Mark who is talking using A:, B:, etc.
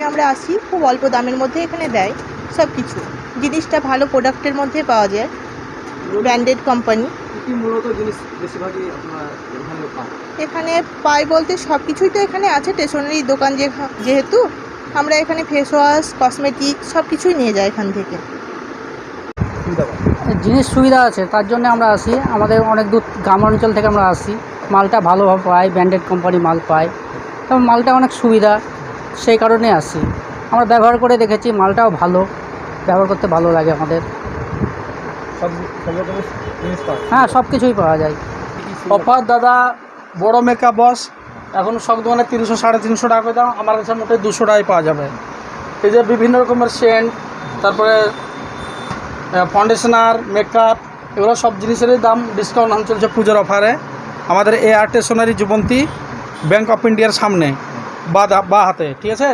A: আমরা আসি, খুব অল্প দামের মধ্যে এখানে দেয় সব কিছু। জিনিসটা ভালো প্রোডাক্টের মধ্যে পাওয়া যায়, ব্র্যান্ডেড কোম্পানি।
B: কি মূলত জিনিস বেশিরভাগই আপনারা এখানে পান?
A: এখানে পাই বলতে সব কিছুই তো এখানে আছে, স্টেশনারি দোকান যেহেতু আমরা এখানে ফেস ওয়াশ, কসমেটিক সব কিছুই নিয়ে যাই এখান থেকে।
C: জিনিস সুবিধা আছে, তার জন্য আমরা আসি। আমাদের অনেক দূর গ্রাম অঞ্চল থেকে আমরা আসি, মালটা ভালোভাবে পাই, ব্র্যান্ডেড কোম্পানি মাল পাই এবং মালটা অনেক সুবিধা, সেই কারণে আসি। আমরা ব্যবহার করে দেখেছি, মালটাও ভালো, ব্যবহার করতে ভালো লাগে আমাদের।
B: সব রকমের জিনিস পান?
C: হ্যাঁ, সব কিছুই পাওয়া যায়।
D: অফার দাদা, বড় মেকআপ বক্স এখন সব দোকানে 300 350 টাকা করে দাম, আমার কাছে মোটে 200 টাকায় পাওয়া যাবে। এই যে বিভিন্ন রকমের সেন্ট, তারপরে ফাউন্ডেশনার, মেকআপ, এগুলো সব জিনিসেরই দাম ডিসকাউন্ট এখন চলছে পুজোর অফারে। আমাদের AR স্টেশনারি, যুবন্তী ব্যাঙ্ক অফ ইন্ডিয়ার সামনে বা হাতে, ঠিক আছে।